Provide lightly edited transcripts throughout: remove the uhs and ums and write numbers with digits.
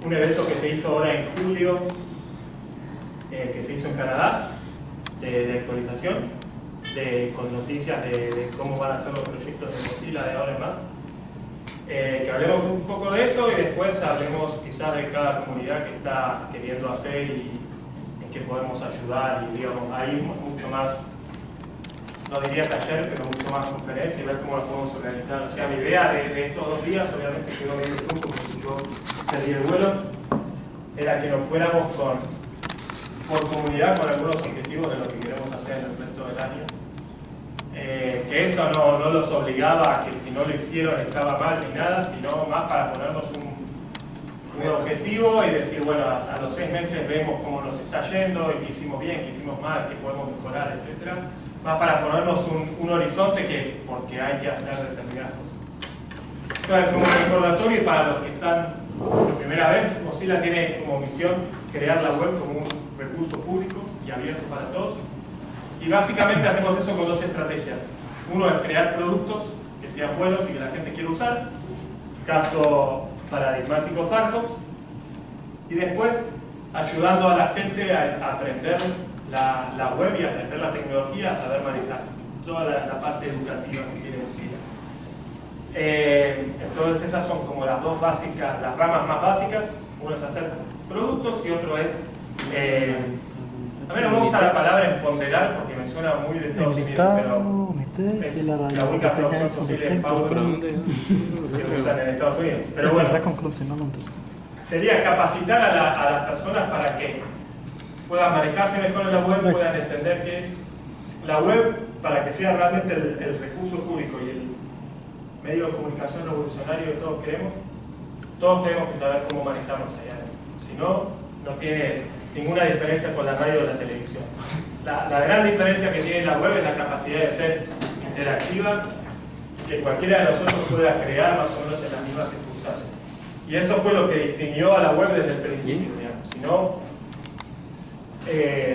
un evento que se hizo ahora en julio, que se hizo en Canadá, de actualización, con noticias de cómo van a ser los proyectos de Mozilla de ahora en más. Que hablemos un poco de eso y después hablemos quizás de cada comunidad que está queriendo hacer y en qué podemos ayudar, y digamos, hay mucho más, no diría taller, pero mucho más conferencia y ver cómo lo podemos organizar. O sea, mi idea de estos 2 días, obviamente quedó medio tiempo porque yo perdí el vuelo, era que nos fuéramos por comunidad con algunos objetivos de lo que queremos hacer en el resto del año. Que eso no los obligaba a que si no lo hicieron estaba mal ni nada, sino más para ponernos un objetivo y decir, bueno, a los 6 meses vemos cómo nos está yendo, y qué hicimos bien, qué hicimos mal, qué podemos mejorar, etc. Más para ponernos un horizonte que porque hay que hacer determinadas cosas. Entonces, como recordatorio para los que están por primera vez, Mozilla tiene como misión crear la web como un recurso público y abierto para todos. Y básicamente hacemos eso con 2 estrategias. Uno es crear productos que sean buenos y que la gente quiera usar, caso paradigmático Firefox, y después ayudando a la gente a aprender la web y a aprender la tecnología, a saber manejarse, toda la parte educativa que tiene Mozilla. Entonces esas son como las 2 básicas, las ramas más básicas. Uno es hacer productos y otro es a mí no me gusta la palabra empoderar porque me suena muy de Estados Unidos, pero es la única traducción posible de Power que usan en Estados Unidos. Pero bueno, sería capacitar a las personas para que puedan manejarse mejor en la web, puedan entender qué es la web, para que sea realmente el recurso público y el medio de comunicación revolucionario que todos queremos. Todos tenemos que saber cómo manejarnos allá. Si no, no tiene ninguna diferencia con la radio o la televisión. La gran diferencia que tiene la web es la capacidad de ser interactiva, que cualquiera de nosotros pueda crear más o menos en las mismas circunstancias. Y eso fue lo que distinguió a la web desde el principio, digamos. Si no,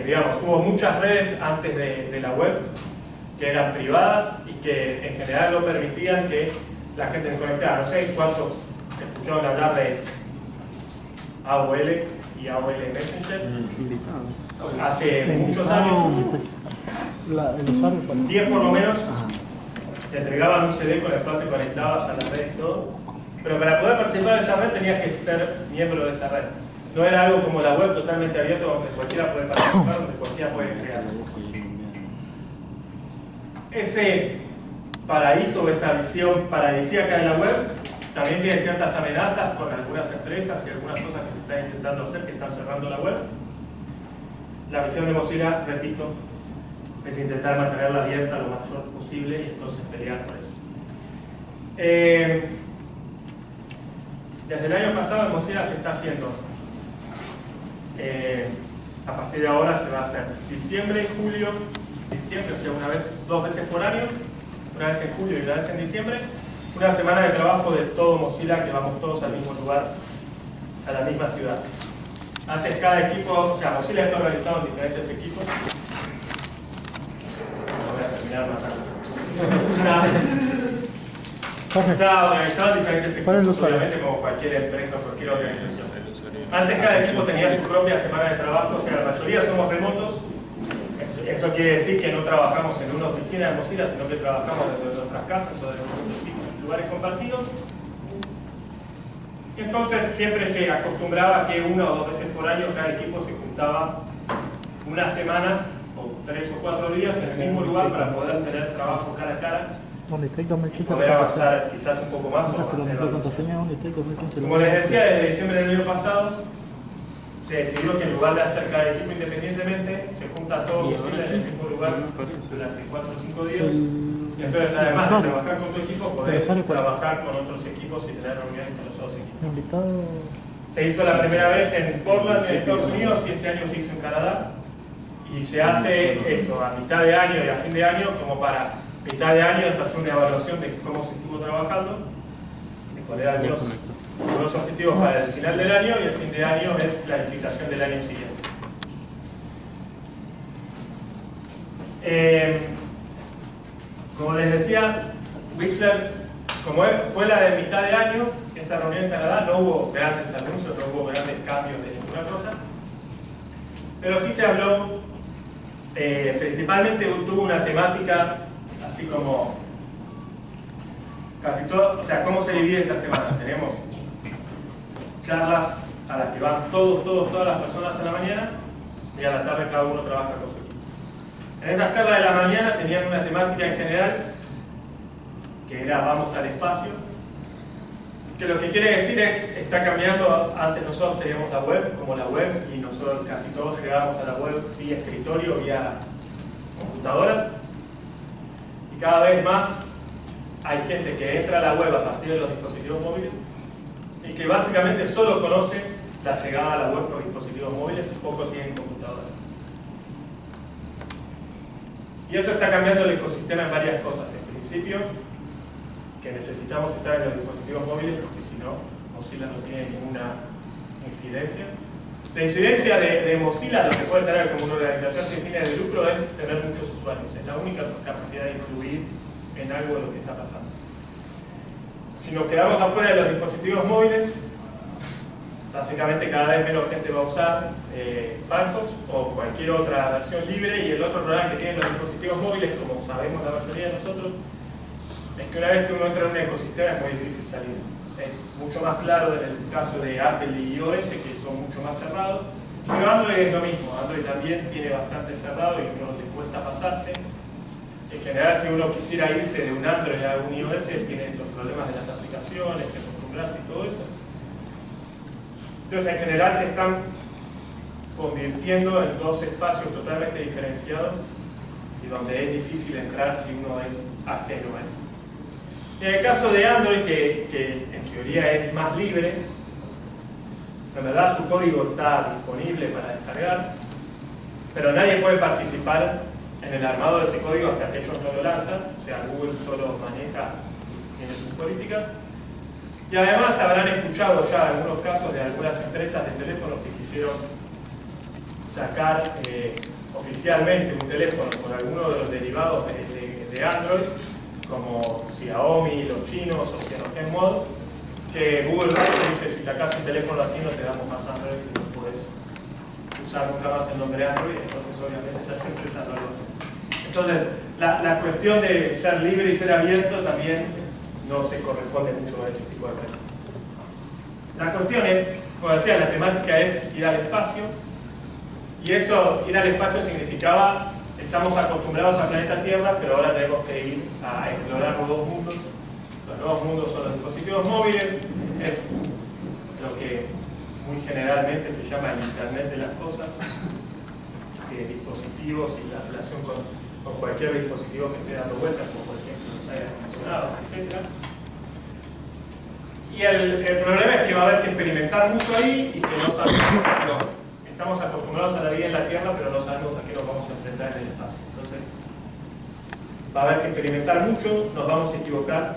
digamos, hubo muchas redes antes de la web que eran privadas y que en general no permitían que la gente se conectara. No sé cuántos escucharon hablar de AOL y AOL Messenger hace muchos años, 10 por lo menos, te entregaban un CD con el cual te conectabas a la red y todo, pero para poder participar de esa red tenías que ser miembro de esa red. No era algo como la web totalmente abierto donde cualquiera puede participar, donde cualquiera puede crear. Ese paraíso o esa visión paradisíaca de la web también tiene ciertas amenazas con algunas empresas y algunas cosas que se están intentando hacer, que están cerrando la web. La visión de Mozilla, repito, es intentar mantenerla abierta lo mayor posible y entonces pelear por eso. Desde el año pasado en Mozilla se está haciendo. A partir de ahora se va a hacer diciembre, julio, diciembre, o sea, 2 veces por año, una vez en julio y una vez en diciembre. Una semana de trabajo de todo Mozilla, que vamos todos al mismo lugar, a la misma ciudad. Antes cada equipo, o sea, Mozilla está organizado en diferentes equipos. No voy a terminar matando. Está organizado en diferentes equipos, obviamente como cualquier empresa o cualquier organización. Antes cada equipo tenía su propia semana de trabajo, o sea, la mayoría somos remotos. Eso quiere decir que no trabajamos en una oficina de Mozilla, sino que trabajamos desde nuestras casas o desde nuestros lugares compartidos. Y entonces siempre se acostumbraba que 1 o 2 veces por año cada equipo se juntaba una semana o 3 o 4 días en el mismo lugar para poder tener trabajo cara a cara y poder avanzar quizás un poco más o hacer. Como les decía, desde diciembre del año pasado se decidió que en lugar de hacer cada equipo independientemente, se junta todo Mozilla en el mismo lugar durante 4 o 5 días. Y entonces, además de trabajar con tu equipo, podés trabajar con otros equipos y tener reuniones con los otros equipos. Se hizo la primera vez en Portland, en Estados Unidos, y este año se hizo en Canadá. Y se hace eso a mitad de año y a fin de año, como para mitad de año se hace una evaluación de cómo se estuvo trabajando, de cuáles eran los objetivos para el final del año, y el fin de año es planificación del año siguiente. Como les decía, Whistler, como fue la de mitad de año, esta reunión en Canadá, no hubo grandes anuncios, no hubo grandes pero sí se habló, principalmente tuvo una temática así como casi todo, o sea, ¿cómo se divide esa semana? Tenemos charlas a las que van todas las personas a la mañana y a la tarde cada uno trabaja con su equipo. En esas charlas de la mañana tenían una temática en general que era vamos al espacio, que lo que quiere decir es, está cambiando. Antes nosotros teníamos la web como la web y nosotros casi todos llegábamos a la web vía escritorio, vía computadoras, y cada vez más hay gente que entra a la web a partir de los dispositivos móviles y que básicamente solo conoce la llegada a la web por dispositivos móviles, pocos tienen computadoras. Y eso está cambiando el ecosistema en varias cosas. En principio, que necesitamos estar en los dispositivos móviles porque si no, Mozilla no tiene ninguna incidencia. La incidencia de Mozilla, lo que puede tener como una organización sin fines de lucro, es tener muchos usuarios. Es la única capacidad de influir en algo de lo que está pasando. Si nos quedamos afuera de los dispositivos móviles, básicamente cada vez menos gente va a usar Firefox o cualquier otra versión libre, y el otro problema que tienen los dispositivos móviles, como sabemos la mayoría de nosotros, es que una vez que uno entra en un ecosistema es muy difícil salir. Es mucho más claro en el caso de Apple y iOS, que son mucho más cerrados, pero Android es lo mismo. Android también tiene bastante cerrado y a uno le cuesta pasarse. En general, si uno quisiera irse de un Android a un iOS, tiene los problemas de las aplicaciones, que acostumbrarse y todo eso. Entonces, en general se están convirtiendo en dos espacios totalmente diferenciados y donde es difícil entrar si uno es ajeno a eso. En el caso de Android, que en teoría es más libre, en verdad su código está disponible para descargar, pero nadie puede participar en el armado de ese código hasta que ellos no lo lanzan. O sea, Google solo maneja, tiene sus políticas. Y además habrán escuchado ya algunos casos de algunas empresas de teléfonos que quisieron sacar oficialmente un teléfono con alguno de los derivados de Android, como Xiaomi, los chinos o CyanogenMod, que Google dice: si sacas un teléfono así no te damos más Android y no puedes usar nunca más el nombre Android. Entonces obviamente esas empresas no lo hacen. Entonces la cuestión de ser libre y ser abierto también no se corresponde mucho a ese tipo de cosas. La cuestión es, como decía, la temática es ir al espacio, y eso, ir al espacio significaba, estamos acostumbrados al planeta Tierra, pero ahora tenemos que ir a explorar nuevos mundos. Los nuevos mundos son los dispositivos móviles, es lo que muy generalmente se llama el Internet de las cosas, dispositivos y la relación con cualquier dispositivo que esté dando vueltas, como por ejemplo los aires acondicionados, etc. Y el problema es que va a haber que experimentar mucho ahí y que no sabemos. Estamos acostumbrados a la vida en la Tierra, pero no sabemos a qué nos vamos a enfrentar en el espacio. Entonces, va a haber que experimentar mucho, nos vamos a equivocar,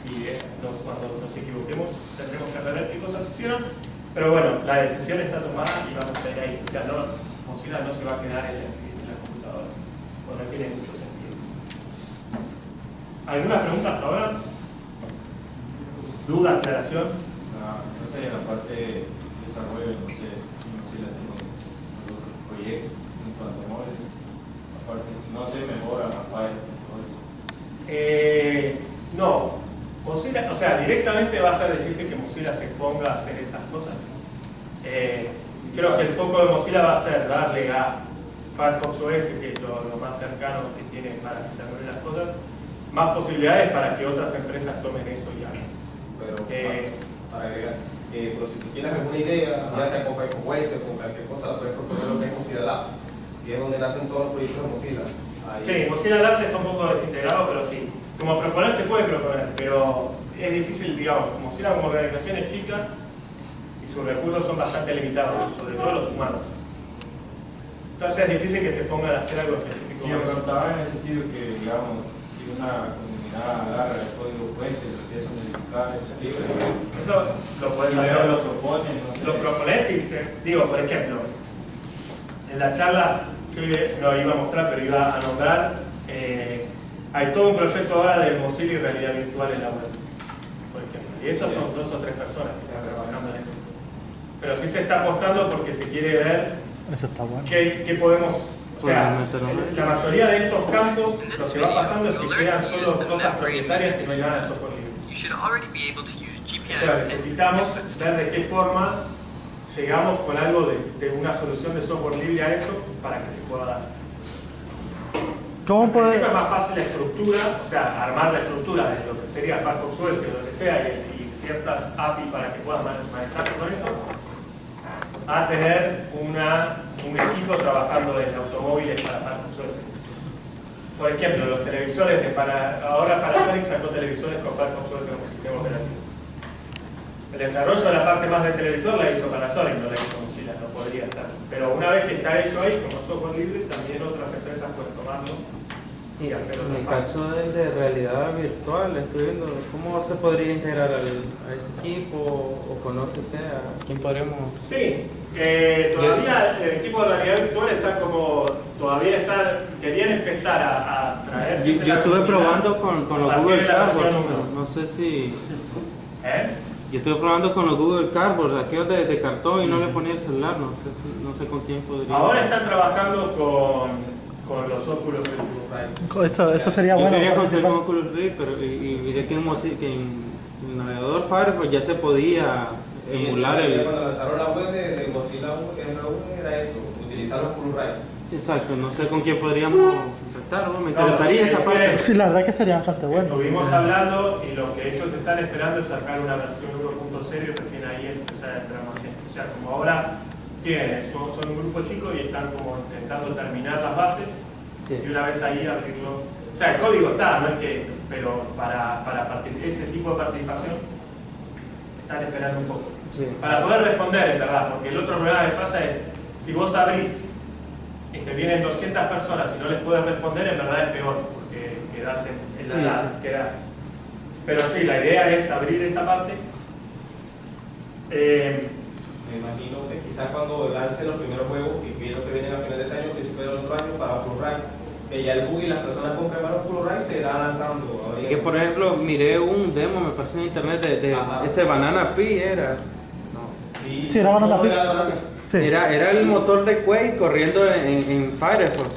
y cuando nos equivoquemos tendremos que rever qué cosas hicieron. Pero bueno, la decisión está tomada y vamos a ir ahí. O sea, Mozilla no se va a quedar en la computadora, porque no tiene mucho sentido. ¿Alguna pregunta hasta ahora? ¿Duda, aclaración? No sé, en la parte de desarrollo, no sé si Mozilla tiene otros proyectos en cuanto a móviles. Aparte, no sé, mejora la todo eso. No. Mozilla, o sea, directamente va a ser difícil que Mozilla se ponga a hacer esas cosas. Creo que el foco de Mozilla va a ser darle a Firefox OS, que es lo más cercano que tiene para intervenir las cosas, más posibilidades para que otras empresas tomen eso y hagan. Pero para agregar, pero si tú tienes alguna idea, ya sea con Firefox OS o con cualquier cosa, la puedes proponer lo que es Mozilla Labs, y es donde nacen todos los proyectos de Mozilla. Ahí. Sí, Mozilla Labs está un poco desintegrado, pero sí. Como proponer se puede proponer, pero es difícil, digamos. Mozilla como organización es chica y sus recursos son bastante limitados, sobre todo los humanos. Entonces es difícil que se pongan a hacer algo específico. Sí, yo preguntaba en el sentido que, digamos, si una comunidad agarra el código fuente y lo empieza a modificar, eso es libre. Eso lo puedes Y hacer. luego lo proponen, no sé. Lo propones y digo, por ejemplo, en la charla que lo iba a mostrar, pero iba a nombrar, hay todo un proyecto ahora de Mozilla y realidad virtual en la web, por ejemplo. Y esos son 2 o 3 personas que están trabajando en eso. Pero sí se está apostando porque se quiere ver Eso está bueno. ¿Qué podemos? O sea, la mayoría de estos campos lo que va pasando es que quedan solo cosas propietarias y no hay nada de software libre. Entonces necesitamos ver de qué forma llegamos con algo de una solución de software libre a eso para que se pueda dar. ¿Cómo puede? Es más fácil la estructura, o sea, armar la estructura de lo que sería Firefox OS o lo que sea y ciertas API para que puedas manejar con eso, a tener un equipo trabajando en automóviles para Firefox OS. Por ejemplo, los televisores ahora Panasonic sacó televisores con Firefox OS como sistema operativo. El desarrollo de la parte más del televisor la hizo Panasonic, no la hizo Mozilla, no podría estar. Pero una vez que está hecho ahí, como software libre, también otras empresas pueden tomarlo y hacerlo. En el caso del de realidad virtual, estoy viendo cómo se podría integrar a ese equipo, o conoce usted a quién podríamos. Sí, todavía el equipo de realidad virtual está como, querían empezar a traer. Yo estuve probando con los Google Cardboard, no sé si. Yo estuve probando con los Google Cardboard, aquellos de cartón, y no le ponía el celular, no sé con quién podría. Ahora están trabajando con los Oculus Rift. Eso sería bueno. Yo quería conseguir un Oculus Rift, pero y miré que en el navegador Firefox ya se podía emular el. Cuando lanzaron la web de Mozilla era eso, utilizar los Oculus Rift. Exacto, no sé con quién podríamos contactar, ¿no? Me interesaría esa parte. Sí, la verdad que sería bastante bueno. Estuvimos hablando y lo que ellos están esperando es sacar una versión 1.0 y recién ahí empezar a entrar más gente. O sea, como ahora son un grupo chico y están como intentando terminar las bases, sí. Y una vez ahí abrirlo. O sea, el código está, no es que, pero para ese tipo de participación están esperando un poco. Sí. Para poder responder, en verdad, porque el otro problema que pasa es, si vos abrís y te vienen 200 personas y no les puedes responder, en verdad es peor, porque quedás en la edad. Sí. Pero sí, la idea es abrir esa parte. Me imagino que quizás cuando lance los primeros juegos, y creo que vienen a final de este año, principio del otro año, para Oculus Rift, que ya el bug y las personas con más Oculus Rift se irán lanzando. Y que por ejemplo, miré un demo, me parece en internet, de ese Banana Pi era. No. Sí, era Banana Pi. Sí. Era el motor de Quake corriendo en Firefox.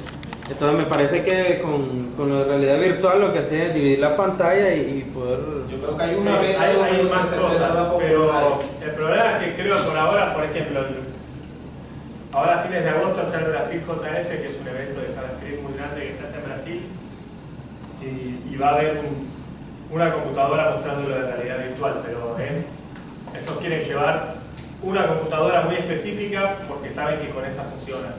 Entonces me parece que con la realidad virtual lo que hacen es dividir la pantalla y poder. Yo creo que hay hay más cosas, pero el problema es que creo por ahora, por ejemplo, ahora a fines de agosto está el Brasil JS, que es un evento de JavaScript muy grande que se hace en Brasil, y va a haber una computadora mostrándolo de realidad virtual, pero estos quieren llevar una computadora muy específica porque saben que con esa funciona.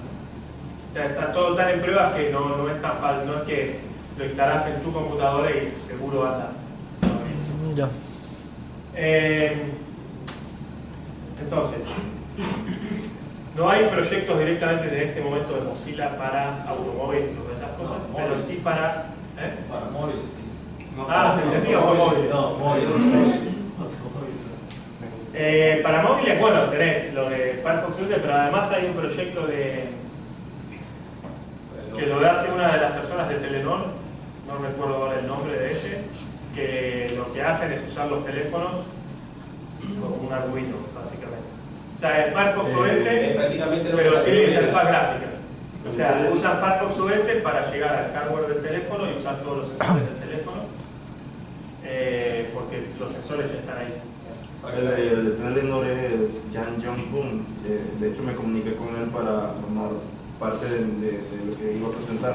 Está todo tan en pruebas que no es tan fácil, no es que lo instalás en tu computadora y seguro anda. Ya. Entonces, no hay proyectos directamente en este momento de Mozilla para automóviles y todas esas cosas, pero sí para. Para móviles. Te entendí, automóviles. No, móviles. Para móviles, bueno, tenés lo de Firefox User, pero además hay un proyecto que lo hace una de las personas de Telenor, no recuerdo ahora el nombre de ese, que lo que hacen es usar los teléfonos como un Arduino, básicamente. O sea, el Firefox OS, pero sin interfaz gráfica. O sea, usan Firefox OS para llegar al hardware del teléfono y usar todos los sensores del teléfono, porque los sensores ya están ahí. El de Telenor es Jan Jong-un. De hecho me comuniqué con él para formar parte de lo que iba a presentar.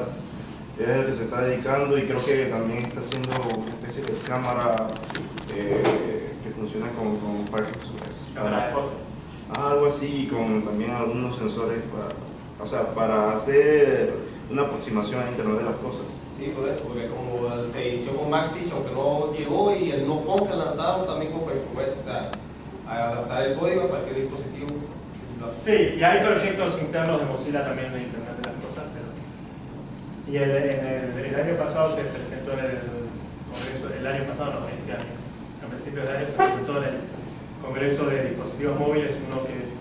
Él es el que se está dedicando y creo que también está haciendo una especie de cámara que funciona con Firefox OS. Cámara de foto. Algo así, con también algunos sensores para hacer una aproximación al Internet de las cosas. Sí, por eso, porque como se inició con MaxTeach, aunque no llegó, y el NoFont que lanzaron también con Firefox OS, o sea, adaptar el código a cualquier dispositivo. Sí, y hay proyectos internos de Mozilla también de Internet de las cosas, pero. Y el año pasado se presentó en el Congreso, el año pasado no, este año, a principios de año se presentó en el Congreso de Dispositivos Móviles uno que es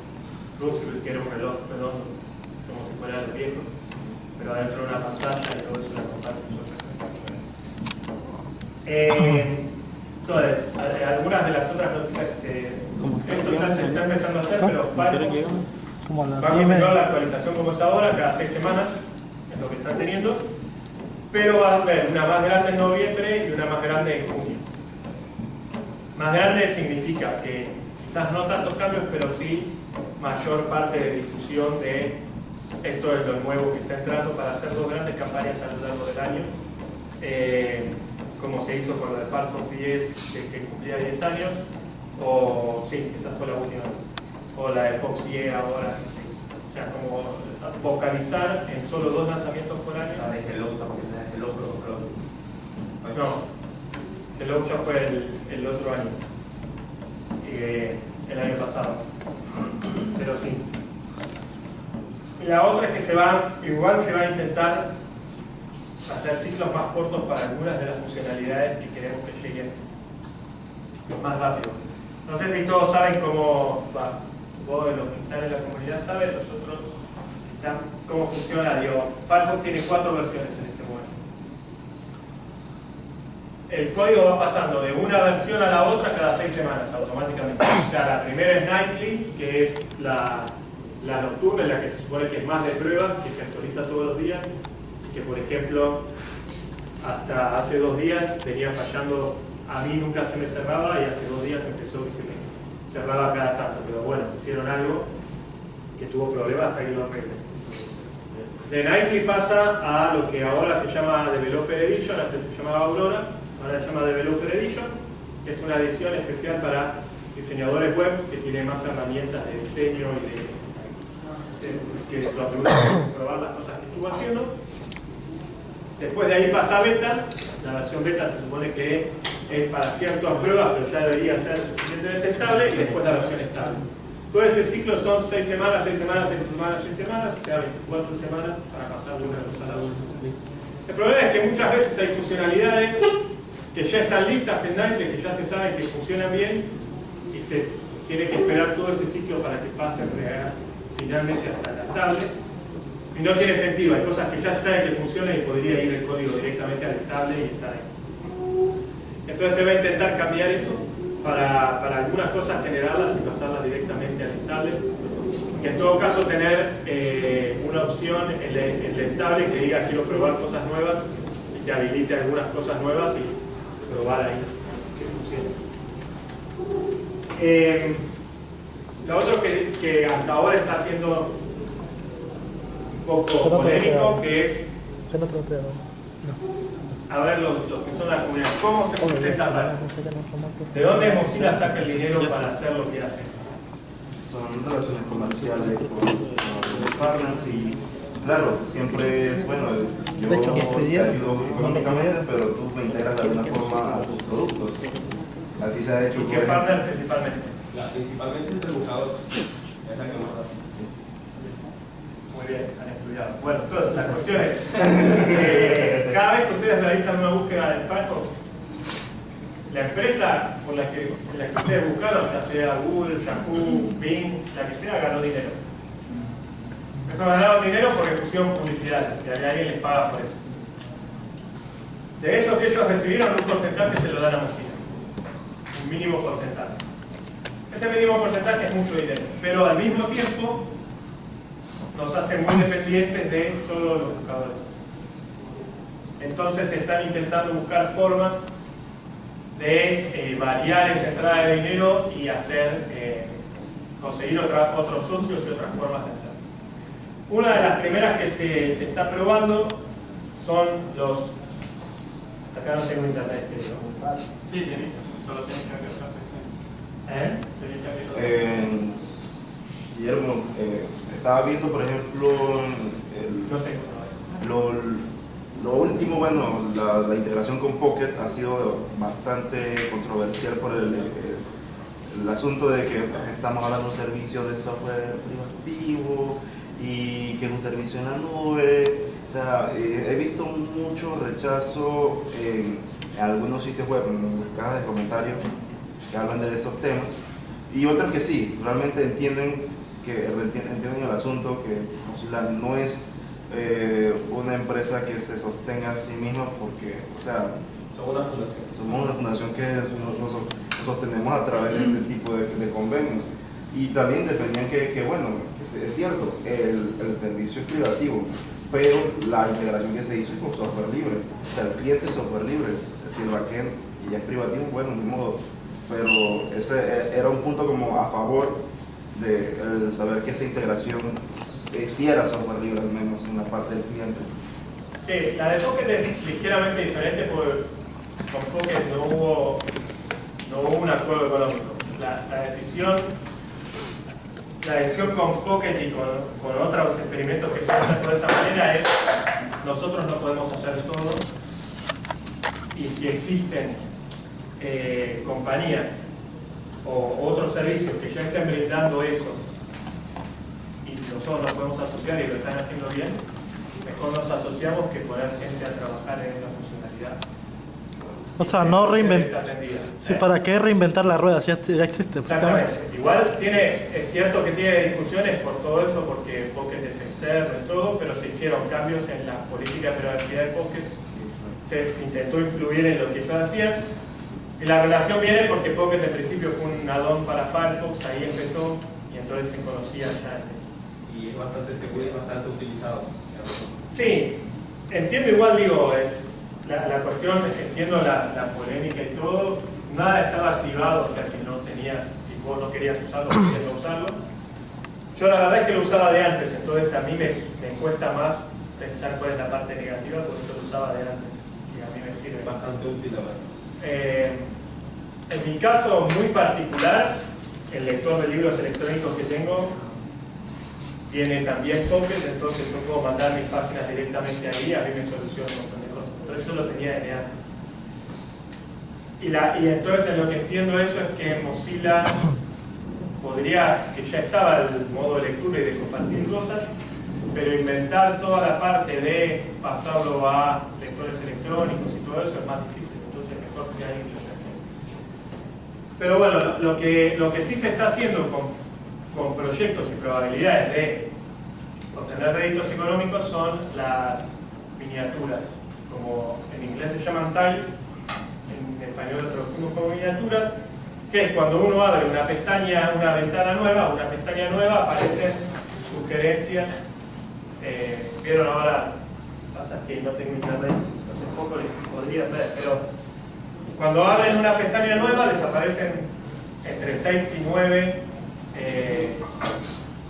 Roosevelt, que era un reloj redondo, como si fuera el viejo, pero adentro de una pantalla y todo eso la comparte. Entonces, algunas de las otras noticias que esto ya se está empezando a hacer, pero Firefox Va a continuar la actualización como es ahora, cada 6 semanas, es lo que están teniendo, pero va a haber una más grande en noviembre y una más grande en junio. Más grande significa que quizás no tantos cambios, pero sí mayor parte de difusión de esto es lo nuevo que está entrando para hacer 2 grandes campañas a lo largo del año, como se hizo con la de Firefox 10 que cumplía 10 años, o sí, esta fue la última, o la de Fox Y ahora, o sea, como focalizar en solo 2 lanzamientos por año. La de Hello también, la de Hello Pro. No, Hello ya fue el otro año, el año pasado, pero sí. Y la otra es que igual se va a intentar hacer ciclos más cortos para algunas de las funcionalidades que queremos que lleguen más rápido. No sé si todos saben cómo, vos de los que están en la comunidad saben, los otros cómo funciona. Firefox tiene 4 versiones en este momento. El código va pasando de una versión a la otra cada 6 semanas automáticamente. O sea, la primera es Nightly, que es la nocturna, en la que se supone que es más de pruebas, que se actualiza todos los días, que por ejemplo hasta hace 2 días venía fallando, a mí nunca se me cerraba y hace 2 días empezó que se me cerraba cada tanto, pero bueno, hicieron algo que tuvo problemas hasta que lo arreglen. De Nightly pasa a lo que ahora se llama Developer Edition, antes se llamaba Aurora, ahora se llama Developer Edition, que es una edición especial para diseñadores web que tiene más herramientas de diseño y que lo atribuyen para probar las cosas que estuvo haciendo. Después de ahí pasa a beta. La versión beta se supone que es para ciertas pruebas, pero ya debería ser suficientemente estable, y después la versión estable. Todo ese ciclo son 6 semanas, 6 semanas, 6 semanas, 6 semanas, o sea 24 semanas para pasar de una cosa a la otra. El problema es que muchas veces hay funcionalidades que ya están listas en Nightly, que ya se sabe que funcionan bien, y se tiene que esperar todo ese ciclo para que pase finalmente hasta la estable. Y no tiene sentido, hay cosas que ya se saben que funcionan y podría ir el código directamente al estable y estar ahí. Entonces se va a intentar cambiar eso para algunas cosas, generarlas y pasarlas directamente al estable. Y en todo caso tener una opción en el estable que diga quiero probar cosas nuevas y te habilite algunas cosas nuevas y probar ahí que funcione. Lo otro que hasta ahora está siendo un poco polémico, que es a ver los que son la comunidad, ¿cómo se sustenta Firefox? ¿De dónde Mozilla saca el dinero para hacer lo que hace? Son relaciones comerciales con los partners y claro, siempre es bueno, yo te ayudo económicamente, pero tú me integras de alguna forma a tus productos. Así se ha hecho. ¿Y qué partner principalmente? Principalmente es el buscador, es la que más da. Muy bien, han estudiado. Bueno, entonces la cuestión es cada vez que ustedes realizan una búsqueda en Firefox, la empresa por la que ustedes buscaron, ya sea Google, Yahoo, Bing, la que sea, ganó dinero. Eso ganaron dinero porque pusieron publicidad, que alguien les paga por eso. De eso que ellos recibieron, un porcentaje se lo dan a Mozilla. Un mínimo porcentaje. Ese mínimo porcentaje es mucho dinero, pero al mismo tiempo nos hace muy dependientes de solo los buscadores. Entonces están intentando buscar formas de variar esa entrada de dinero y hacer conseguir otros socios y otras formas de hacerlo. Una de las primeras que se está probando son los... Acá no tengo internet, pero... Sí, tiene, solo tienes que abrir Guillermo, estaba viendo, por ejemplo, lo último, bueno, la integración con Pocket ha sido bastante controversial por el asunto de que estamos hablando de un servicio de software privativo y que es un servicio en la nube. O sea, he visto mucho rechazo en algunos sitios web, en las cajas de comentarios que hablan de esos temas, y otros que sí, realmente entienden el asunto, que Mozilla no es una empresa que se sostenga a sí misma porque, o sea, somos una fundación que nos sostenemos a través de este tipo de convenios, Y también defendían que bueno, es cierto, el servicio es privativo, pero la integración que se hizo es con software libre. O sea, el cliente es software libre, es decir, el backend, y ya es privativo, bueno, ni modo. Pero ese era un punto como a favor de el saber que esa integración sí era software libre, al menos en la parte del cliente. Sí, la de Pocket es ligeramente diferente porque con Pocket no hubo un acuerdo económico. La decisión con Pocket y con otros experimentos que se hacen de esa manera es: nosotros no podemos hacer todo, y si existen compañías o otros servicios que ya estén brindando eso y nosotros nos podemos asociar y lo están haciendo bien, mejor nos asociamos que poner gente a trabajar en esa funcionalidad. O sea, no reinventar. Sí, ¿para qué reinventar la rueda si ya existe? Exactamente. Igual es cierto que tiene discusiones por todo eso, porque Pocket es externo y todo, pero se hicieron cambios en la política de privacidad de Pocket. Se intentó influir en lo que ellos hacían. Y la relación viene porque Pocket en principio fue un add-on para Firefox, ahí empezó y entonces se conocía ya. Y es bastante seguro y bastante utilizado. Sí, entiendo igual, digo, la cuestión, entiendo la polémica y todo, nada estaba activado, o sea que no tenías, si vos no querías usarlo, podías no usarlo. Yo la verdad es que lo usaba de antes, entonces a mí me cuesta más pensar cuál es la parte negativa, porque yo lo usaba de antes y a mí me sirve. Bastante útil, la verdad. En mi caso muy particular, el lector de libros electrónicos que tengo tiene también Pocket, entonces yo puedo mandar mis páginas directamente ahí, a mí me soluciona un montón de cosas. Entonces yo lo tenía desde antes. Y entonces en lo que entiendo eso es que Mozilla podría, que ya estaba el modo de lectura y de compartir cosas, pero inventar toda la parte de pasarlo a lectores electrónicos y todo eso es más difícil. Mejor que alguien que lo esté haciendo. Pero bueno, lo que sí se está haciendo con proyectos y probabilidades de obtener réditos económicos son las miniaturas, como en inglés se llaman tiles, en español lo traducimos como miniaturas, que es cuando uno abre una ventana nueva, aparecen sugerencias. Vieron ahora, pasa que no tengo internet, entonces poco les podría ver, pero cuando abren una pestaña nueva les aparecen entre 6 y 9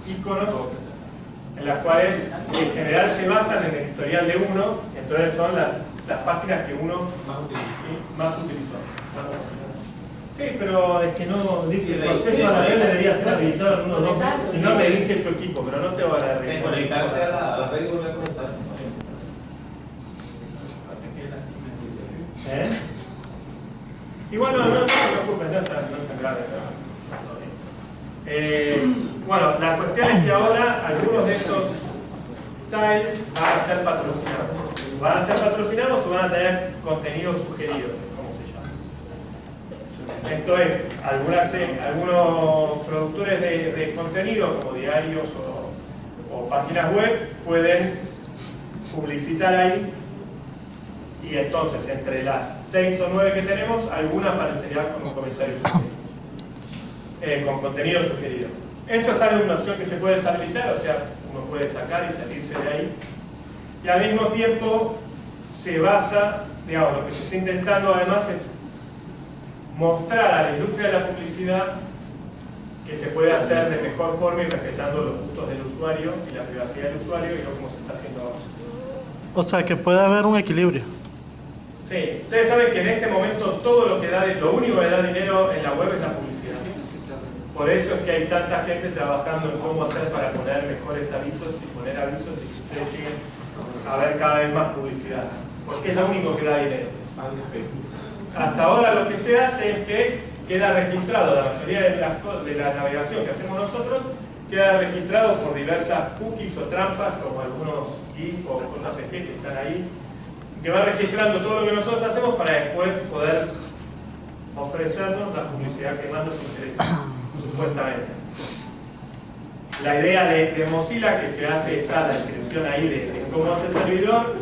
iconos, en las cuales en general se basan en el historial de uno, entonces son las páginas que uno más utilizó. Sí, pero es que no dice el proceso a la red debería ser habilitado en uno, ¿no? Si no me dice tu equipo, pero no te va a dar de conectarse a la red y volver a conectarse. Igual no te preocupes, no es tan grave. Bueno, la cuestión es que ahora algunos de esos tiles van a ser patrocinados. Van a ser patrocinados o van a tener contenido sugerido, como se llama. Entonces, algunos productores de contenido, como diarios o páginas web, pueden publicitar ahí. Y entonces, entre las 6 o 9 que tenemos, alguna aparecería con un comentario sugerido, con contenido sugerido. Eso es una opción que se puede deshabilitar, o sea, uno puede sacar y salirse de ahí. Y al mismo tiempo se basa, digamos, lo que se está intentando además es mostrar a la industria de la publicidad que se puede hacer de mejor forma y respetando los gustos del usuario y la privacidad del usuario, y no como se está haciendo ahora. O sea, que puede haber un equilibrio. Sí, ustedes saben que en este momento todo lo único que da dinero en la web es la publicidad. Por eso es que hay tanta gente trabajando en cómo hacer para poner mejores avisos y poner avisos y que ustedes lleguen a ver cada vez más publicidad. Porque es lo único que da dinero. Hasta ahora lo que se hace es que queda registrado, la mayoría de la navegación que hacemos nosotros, queda registrado por diversas cookies o trampas, como algunos GIF o JPG que están ahí, que van registrando todo lo que nosotros hacemos para después poder ofrecernos la publicidad que más nos interesa, supuestamente. La idea de Mozilla que se hace, está la descripción ahí de cómo hace el servidor.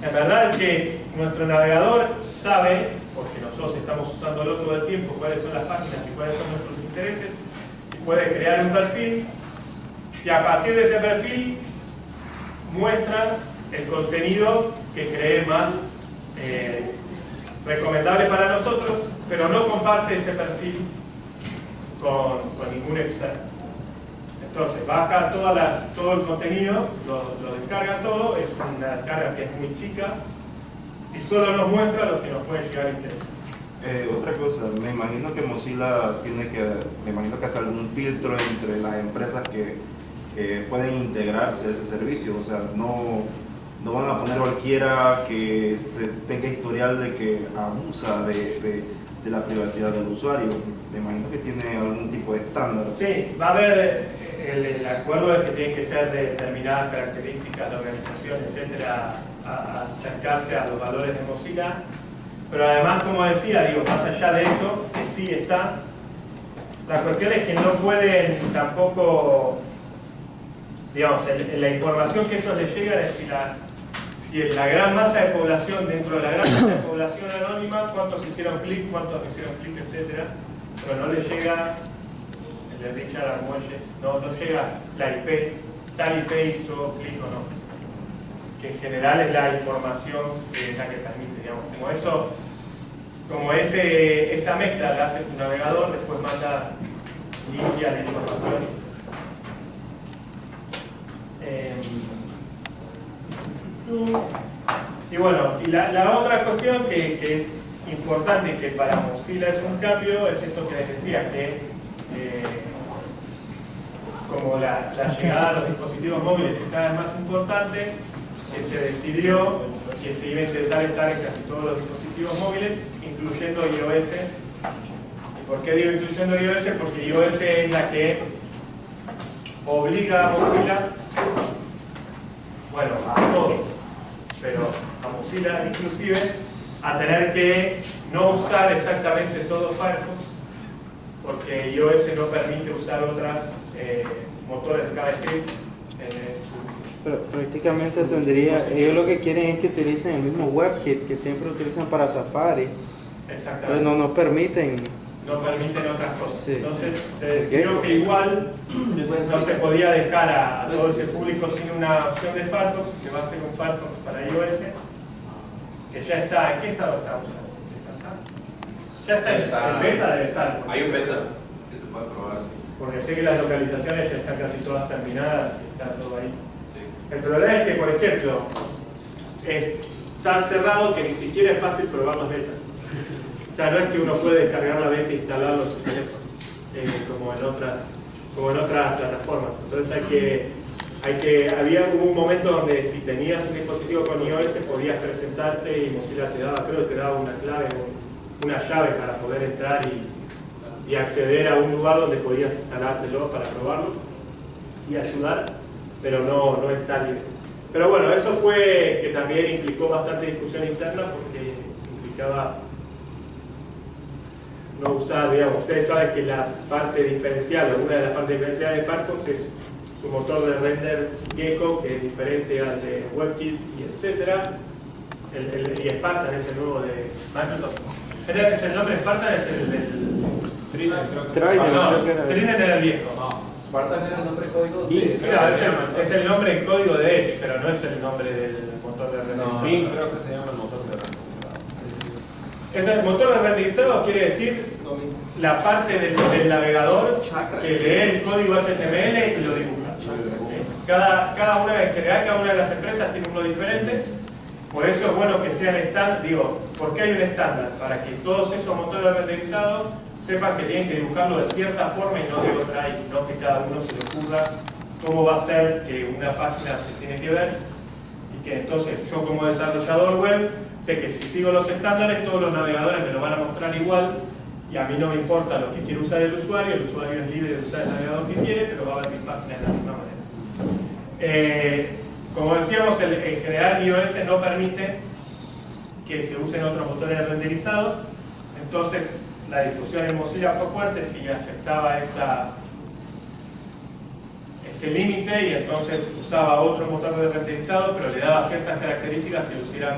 En verdad es que nuestro navegador sabe, porque nosotros estamos usándolo todo el tiempo, cuáles son las páginas y cuáles son nuestros intereses, y puede crear un perfil y a partir de ese perfil muestra el contenido que cree más recomendable para nosotros, pero no comparte ese perfil con ningún externo. Entonces baja todo el contenido, lo descarga todo, es una descarga que es muy chica y solo nos muestra lo que nos puede llegar a interesar. Otra cosa, me imagino que Mozilla me imagino que hace algún filtro entre las empresas que pueden integrarse a ese servicio, o sea, no van a poner cualquiera que tenga historial de que abusa de la privacidad del usuario. Me imagino que tiene algún tipo de estándar. Sí, va a haber el acuerdo es que tiene que ser de determinadas características de organización, etcétera, a acercarse a los valores de Mozilla. Pero además, como decía, digo, más allá de eso, que sí está, la cuestión es que no pueden tampoco, digamos, la información que a ellos les llega es si la gran masa de población, dentro de la gran masa de población anónima, cuántos hicieron clic, etcétera, pero no les llega el de Richard Armuelles, no llega la IP, tal IP hizo clic o no. Que en general es la información que es la que transmite, digamos, como esa mezcla la hace tu navegador, después manda limpia la información. Y bueno, y la otra cuestión que es importante y que para Mozilla es un cambio es esto que les decía, que como la llegada a los dispositivos móviles es cada vez más importante, que se decidió que se iba a intentar estar en casi todos los dispositivos móviles, incluyendo iOS. ¿Y por qué digo incluyendo iOS? Porque iOS es la que obliga a Mozilla, bueno, a todos, pero a Mozilla inclusive, a tener que no usar exactamente todo Firefox, porque iOS no permite usar otros motores de JavaScript en su... Pero prácticamente tendría, ellos lo que quieren es que utilicen el mismo WebKit que siempre utilizan para Safari. Exactamente. Entonces no permiten. No permiten otras cosas. Sí. Entonces se decidió que igual no se podía dejar a todo ese público sin una opción de Firefox, se va a hacer un Firefox para iOS, que ya está. ¿En qué estado está usando? Ya está en beta, debe estar. Hay un beta que se puede probar. Sí. Porque sé que las localizaciones ya están casi todas terminadas, está todo ahí. El problema es que, por ejemplo, está cerrado que ni siquiera es fácil probar las betas. O sea, no es que uno puede descargar la beta e instalarlo en su teléfono, como en otras plataformas. Entonces hubo un momento donde si tenías un dispositivo con iOS podías presentarte y Mozilla te daba una clave o una llave para poder entrar y acceder a un lugar donde podías instalártelo para probarlo y ayudar, pero no está libre. Pero bueno, eso fue que también implicó bastante discusión interna porque implicaba no usar, digamos, ustedes saben que la parte diferencial, o una de las partes diferenciales de Firefox es su motor de render Gecko, que es diferente al de WebKit y etcétera. Y Spartan es el nuevo de Microsoft. ¿Es el nombre Spartan? Es el del Trident, creo que no, Trident era el viejo. Spartan era el nombre código de... Claro, es el nombre en código de Edge, pero no es el nombre del motor de render. No, creo que se llama el motor de renderizado. Es el motor de renderizado, quiere decir la parte del navegador que lee el código HTML y lo dibuja. Cada una de las empresas tiene uno diferente. Por eso es bueno que sean estándar. Digo, ¿por qué hay un estándar? Para que todos esos motores de renderizado sepan que tienen que dibujarlo de cierta forma y no de otra, y no que cada uno se le ocurra cómo va a ser que una página se tiene que ver, y que entonces yo como desarrollador web sé que si sigo los estándares todos los navegadores me lo van a mostrar igual y a mí no me importa lo que quiere usar el usuario es libre de usar el navegador que quiere, pero va a ver mi página de la misma manera. Como decíamos, en general iOS no permite que se usen otros motores de renderizado, entonces la discusión en Mozilla fue fuerte si aceptaba ese límite y entonces usaba otro motor de renderizado, pero le daba ciertas características que lo hicieran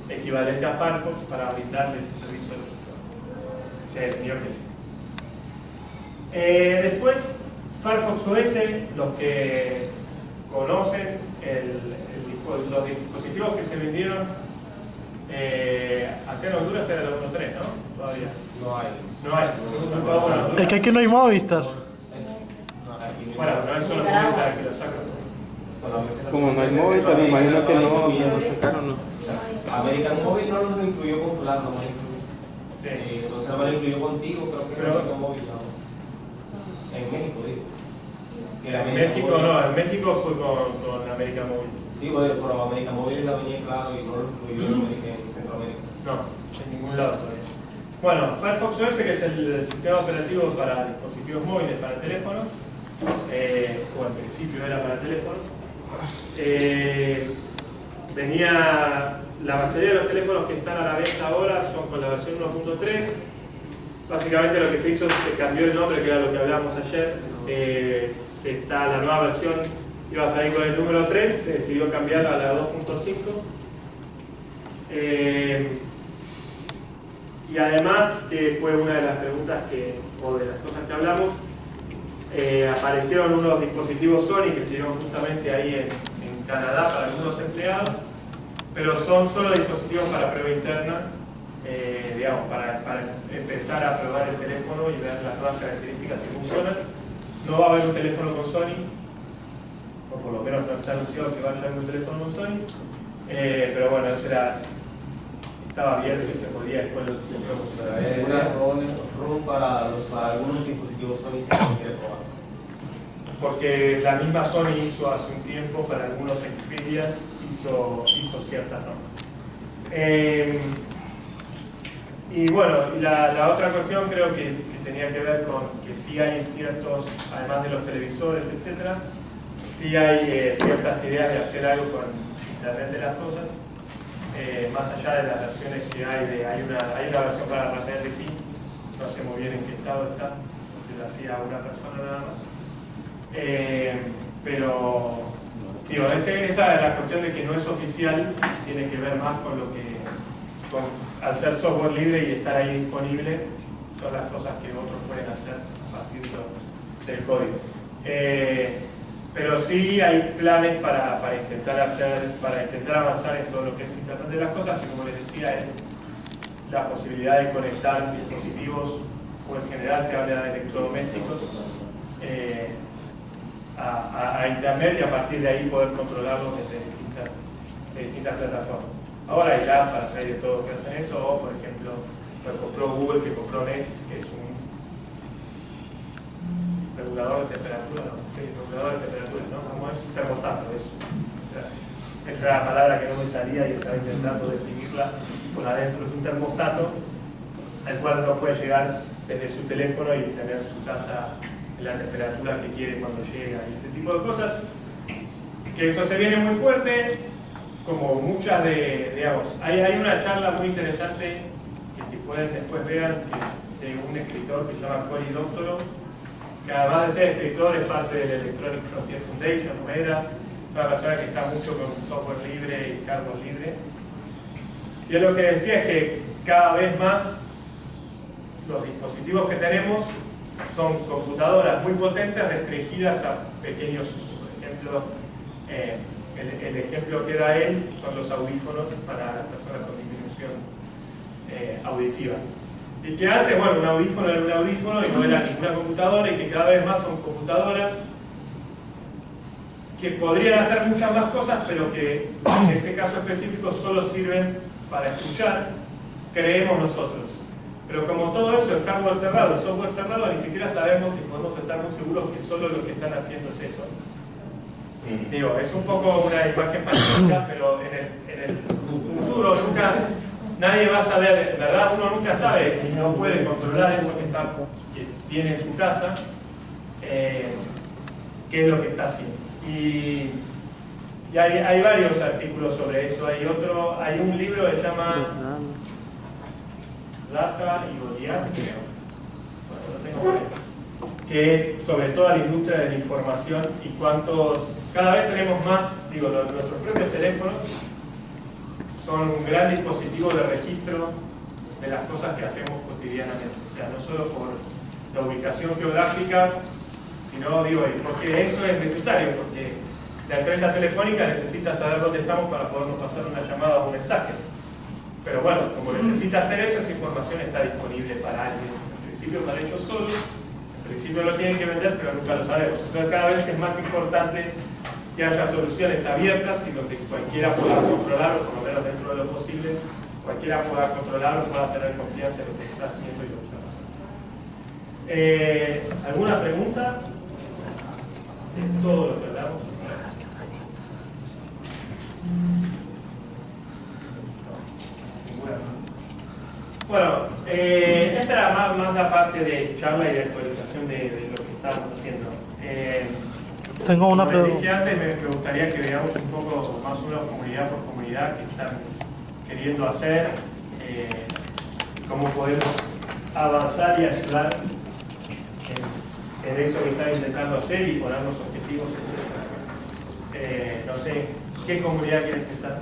equivalente a Firefox para brindarle ese servicio a los usuarios. Se definió que sí. Después Firefox OS, los que conocen los dispositivos que se vendieron acá en Honduras era el 1.3, ¿no? Todavía. No hay. Es que aquí no hay Movistar. Bueno, no es solo Movistar que lo saca. Como no hay Movistar, me imagino que no lo sacaron, ¿no? American Móvil no lo incluyó con Plan, no me incluyó. Sí. Entonces no lo incluyó contigo, creo que Pero, American Móvil no. En México, digo. En México no, en México fue con American Móvil. Sí, pero American Móvil la venía claro y no lo incluyó en Centroamérica. No, en ningún lado todavía. Bueno, Firefox OS, que es el sistema operativo para dispositivos móviles, para teléfonos, o en principio era para teléfonos, la mayoría de los teléfonos que están a la venta ahora son con la versión 1.3. Básicamente lo que se hizo es que cambió el nombre, que era lo que hablábamos ayer. La nueva versión iba a salir con el número 3, se decidió cambiarla a la 2.5. Y además, fue una de las preguntas o de las cosas que hablamos, aparecieron unos dispositivos Sony que se dieron justamente ahí en Canadá para algunos empleados, pero son solo dispositivos para prueba interna, digamos, para empezar a probar el teléfono y ver las nuevas características si funcionan. No va a haber un teléfono con Sony, o por lo menos no está anunciado que vaya a haber un teléfono con Sony, pero bueno, eso estaba abierto y se podía después lo promocionar. Hay una ROM para algunos dispositivos Sony si se quiere probar. Porque la misma Sony hizo hace un tiempo para algunos Xperia, hizo ciertas normas. Y bueno, la otra cuestión creo que tenía que ver con que sí hay ciertos, además de los televisores, etc., sí hay ciertas ideas de hacer algo con Internet de las cosas, más allá de las versiones que hay una versión para Raspberry Pi, no sé muy bien en qué estado está, porque lo hacía una persona nada más. Pero digo, esa es la cuestión de que no es oficial, tiene que ver más con lo que al ser software libre y estar ahí disponible, son las cosas que otros pueden hacer a partir del código. Pero sí hay planes para intentar avanzar en todo lo que es Internet de las cosas, que como les decía es la posibilidad de conectar dispositivos, o en general se habla de electrodomésticos, a Internet y a partir de ahí poder controlarlos desde distintas plataformas. Ahora hay lámparas, hay de todo que hacen eso, o por ejemplo, lo compró Google, que compró Nest, que es un regulador de temperatura, ¿no? ¿Cómo es? Termostato, eso. Gracias. Esa era la palabra que no me salía y estaba intentando definirla por adentro. Es un termostato al cual uno puede llegar desde su teléfono y tener su casa en la temperatura que quiere cuando llega y este tipo de cosas. Que eso se viene muy fuerte, como muchas digamos, hay una charla muy interesante que si pueden después vean, de un escritor que se llama Cory Doctorow, que además de ser escritor es parte del Electronic Frontier Foundation, o era una persona que está mucho con software libre y hardware libre. Y él lo que decía es que cada vez más los dispositivos que tenemos son computadoras muy potentes restringidas a pequeños usos. Por ejemplo, el ejemplo que da él son los audífonos para las personas con disminución auditiva. Y que antes, bueno, un audífono era un audífono y no era ninguna computadora, y que cada vez más son computadoras que podrían hacer muchas más cosas, pero que en ese caso específico solo sirven para escuchar, creemos nosotros. Pero como todo eso es hardware cerrado, software cerrado, ni siquiera sabemos y podemos estar muy seguros que solo lo que están haciendo es eso. Digo, es un poco una imagen parecida, pero en el futuro nadie va a saber, en verdad uno nunca sabe si no puede controlar eso que tiene en su casa, qué es lo que está haciendo. Y hay varios artículos sobre eso. Hay un libro que se llama Data y Goliath, bueno, lo tengo por ahí, que es sobre toda la industria de la información y cada vez tenemos más, nuestros propios teléfonos son un gran dispositivo de registro de las cosas que hacemos cotidianamente. O sea, no solo por la ubicación geográfica, Si no, digo, porque eso es necesario, porque la empresa telefónica necesita saber dónde estamos para podernos pasar una llamada o un mensaje. Pero bueno, como necesita hacer eso, esa información está disponible para alguien. En principio para ellos solos, en principio lo tienen que vender, pero nunca lo sabemos. Entonces cada vez es más importante que haya soluciones abiertas y donde cualquiera pueda controlar, o por lo menos dentro de lo posible, cualquiera pueda controlar o pueda tener confianza en lo que está haciendo y lo que está pasando. ¿Alguna pregunta? Es todo lo que hablamos. Bueno, esta era más la parte de charla y de actualización de lo que estamos haciendo. Tengo una pregunta. pregunta. Como dije antes, me gustaría que veamos un poco más o menos comunidad por comunidad que están queriendo hacer, cómo podemos avanzar y ayudar en eso que están intentando hacer y ponernos objetivos, etc. No sé, ¿qué comunidad quiere empezar?